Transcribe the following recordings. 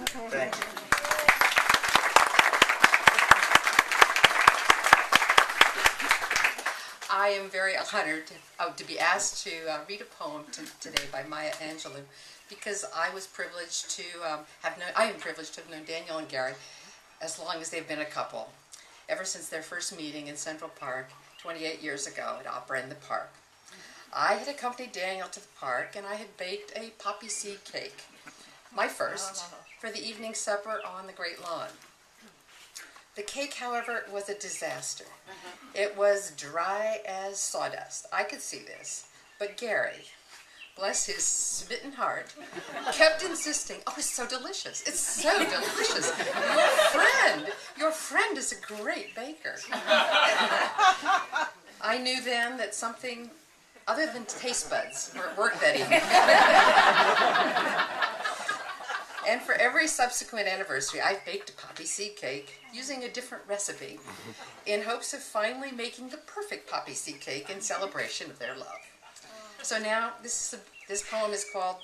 Thank you. I am very honored to be asked to read a poem today by Maya Angelou, because I was privileged to I am privileged to have known Daniel and Gary as long as they've been a couple, ever since their first meeting in Central Park 28 years ago at Opera in the Park. I had accompanied Daniel to the park, and I had baked a poppy seed cake, my first, for the evening supper on the Great Lawn. The cake, however, was a disaster. It was dry as sawdust. I could see this. But Gary, bless his smitten heart, kept insisting, oh, it's so delicious. It's so delicious. Your friend is a great baker. I knew then that something other than taste buds were at work that evening. And for every subsequent anniversary, I've baked a poppy seed cake using a different recipe in hopes of finally making the perfect poppy seed cake in celebration of their love. So now, this poem is called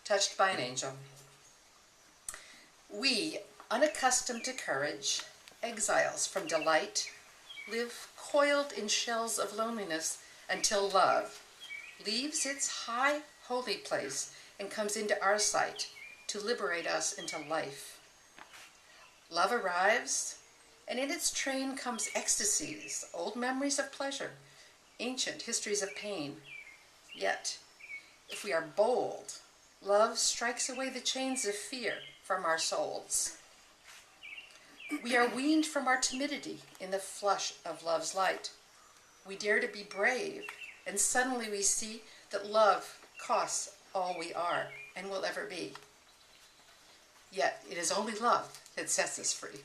Touched by an Angel. We, unaccustomed to courage, exiles from delight, live coiled in shells of loneliness until love leaves its high holy place and comes into our sight to liberate us into life. Love arrives, and in its train comes ecstasies, old memories of pleasure, ancient histories of pain. Yet, if we are bold, love strikes away the chains of fear from our souls. We are weaned from our timidity in the flush of love's light. We dare to be brave, and suddenly we see that love costs all we are and will ever be. Yet, it is only love that sets us free.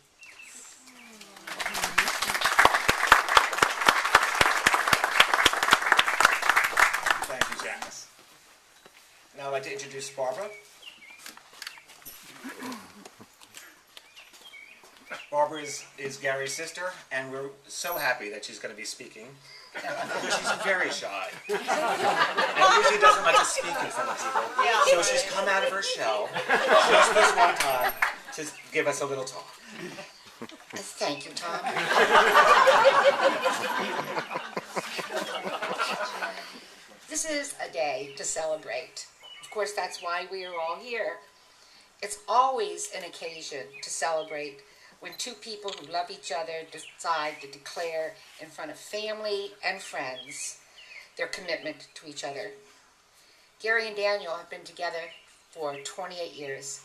Thank you, Janice. Now I'd like to introduce Barbara. Barbara is Gary's sister, and we're so happy that she's going to be speaking, because she's very shy. And usually doesn't like to speak in front of people. So she's come out of her shell just this one time to give us a little talk. Thank you, Tom. This is a day to celebrate. Of course, that's why we are all here. It's always an occasion to celebrate when two people who love each other decide to declare in front of family and friends their commitment to each other. Gary and Daniel have been together for 28 years,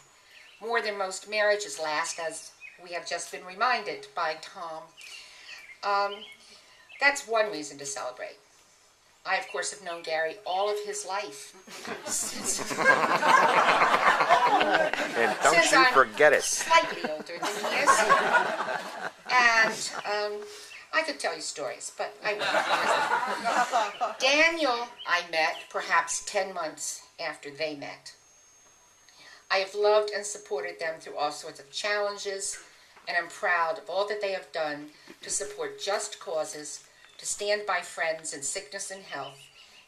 more than most marriages last, as we have just been reminded by Tom. That's one reason to celebrate. I, of course, have known Gary all of his life. And don't you forget it. Slightly older than he is. And I could tell you stories, but I won't. Daniel I met perhaps 10 months after they met. I have loved and supported them through all sorts of challenges, and I'm proud of all that they have done to support just causes, to stand by friends in sickness and health,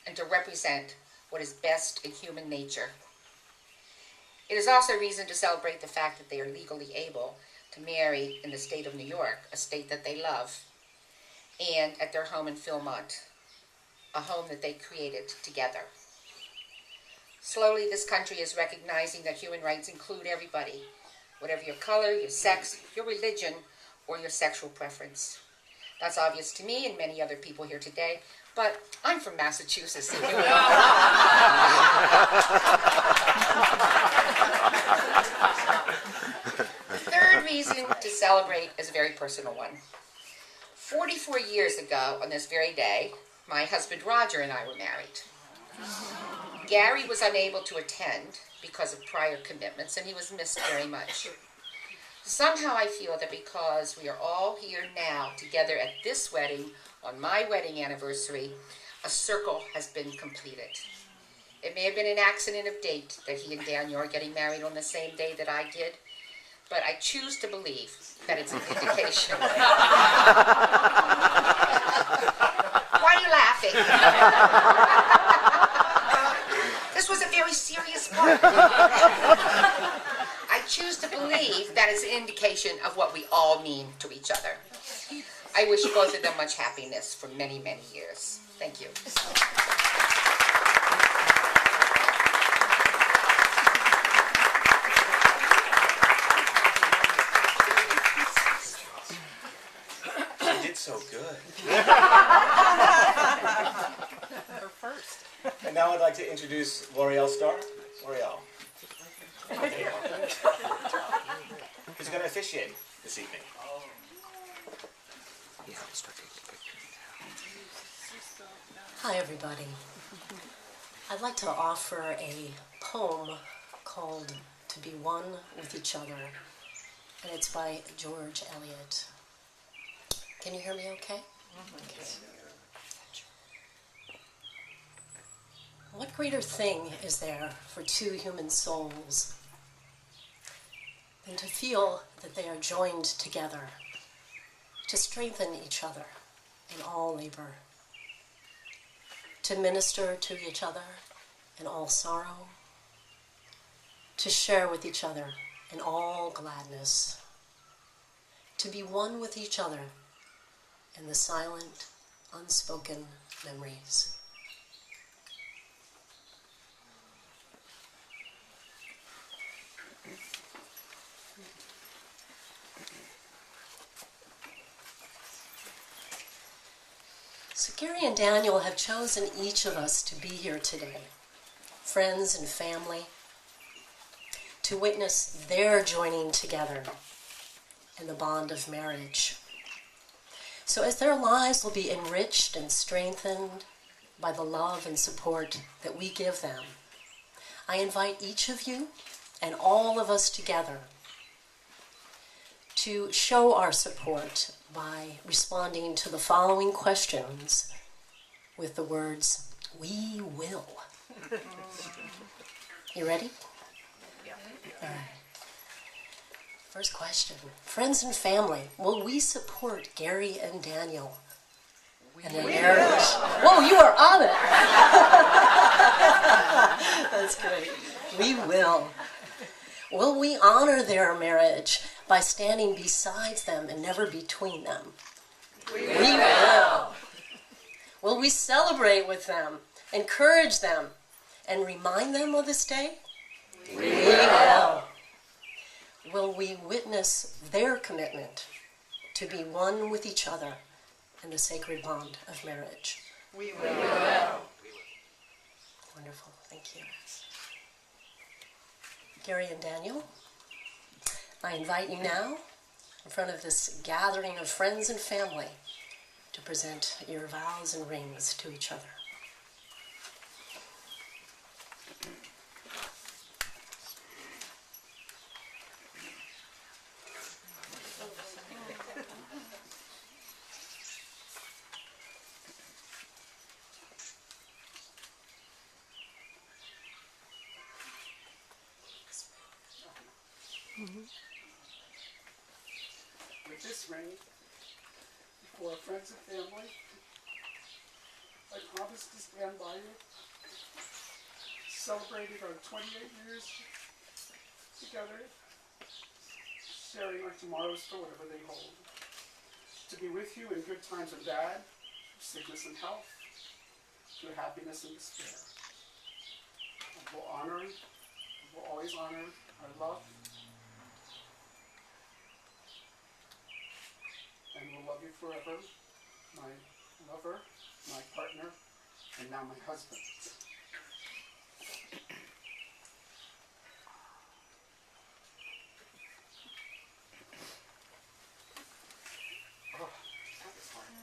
and to represent what is best in human nature. It is also reason to celebrate the fact that they are legally able to marry in the state of New York, a state that they love, and at their home in Philmont, a home that they created together. Slowly, this country is recognizing that human rights include everybody, whatever your color, your sex, your religion, or your sexual preference. That's obvious to me and many other people here today, but I'm from Massachusetts. And you know. The third reason to celebrate is a very personal one. 44 years ago, on this very day, my husband Roger and I were married. Gary was unable to attend because of prior commitments, and he was missed very much. Somehow I feel that because we are all here now together at this wedding, on my wedding anniversary, a circle has been completed. It may have been an accident of date that he and Daniel are getting married on the same day that I did, but I choose to believe that it's an indication. Why are you laughing? This was a very serious part. I choose to believe that is an indication of what we all mean to each other. I wish both of them much happiness for many, many years. Thank you. She did so good. Her first. And now I'd like to introduce L'Oreal Star. L'Oreal. Who's going to officiate this evening? Yeah, I'll start taking pictures. Hi, everybody. I'd like to offer a poem called To Be One with Each Other, and it's by George Eliot. Can you hear me okay? Okay. What greater thing is there for two human souls than to feel that they are joined together to strengthen each other in all labor, to minister to each other in all sorrow, to share with each other in all gladness, to be one with each other in the silent, unspoken memories. So Gary and Daniel have chosen each of us to be here today, friends and family, to witness their joining together in the bond of marriage. So as their lives will be enriched and strengthened by the love and support that we give them, I invite each of you and all of us together to show our support by responding to the following questions with the words, "We will." You ready? Yeah. All right. First question. Friends and family, will we support Gary and Daniel in their marriage? Whoa, you are on it. That's great. We will. Will we honor their marriage by standing beside them and never between them? We will. Will we celebrate with them, encourage them, and remind them of this day? We will. Will we witness their commitment to be one with each other in the sacred bond of marriage? We will. Wonderful. Thank you. Gary and Daniel, I invite you now, in front of this gathering of friends and family, to present your vows and rings to each other. With this ring, before friends and family, I promise to stand by you, celebrating our 28 years together, sharing our tomorrows for whatever they hold, to be with you in good times and bad, sickness and health, through happiness and despair. I will honor, I will always honor our love, and will love you forever, my lover, my partner, and now my husband. Oh, that was hard.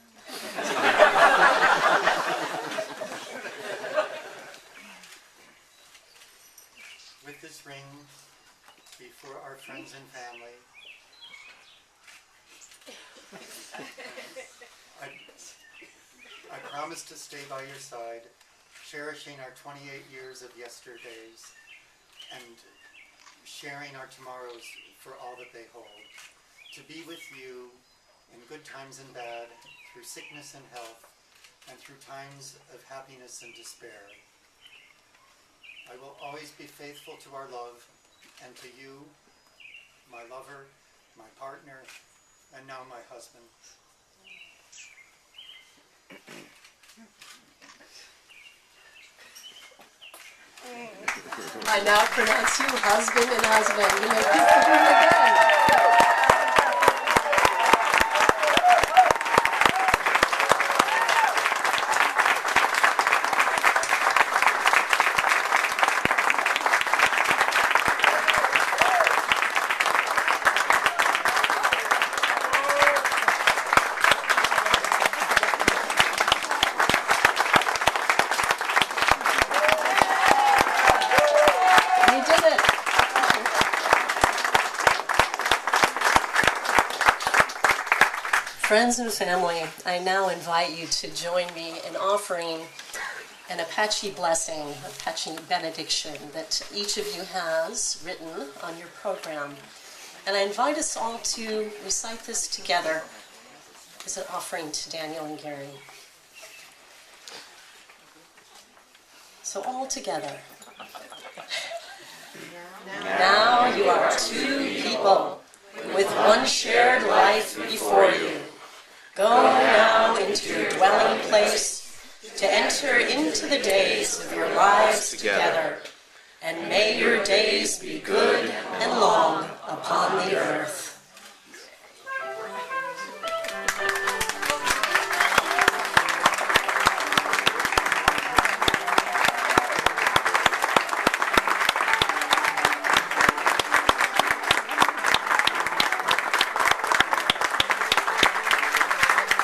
With this ring, before our friends and family, I promise to stay by your side, cherishing our 28 years of yesterdays and sharing our tomorrows for all that they hold. To be with you in good times and bad, through sickness and health, and through times of happiness and despair. I will always be faithful to our love and to you my lover, my partner, and now my husband. I now pronounce you husband and husband. You may kiss the groom again. You did it. Friends and family, I now invite you to join me in offering an Apache blessing, Apache benediction that each of you has written on your program. And I invite us all to recite this together as an offering to Daniel and Gary. So all together. Now you are two people with one shared life before you. Go now into your dwelling place to enter into the days of your lives together. And may your days be good and long upon the earth.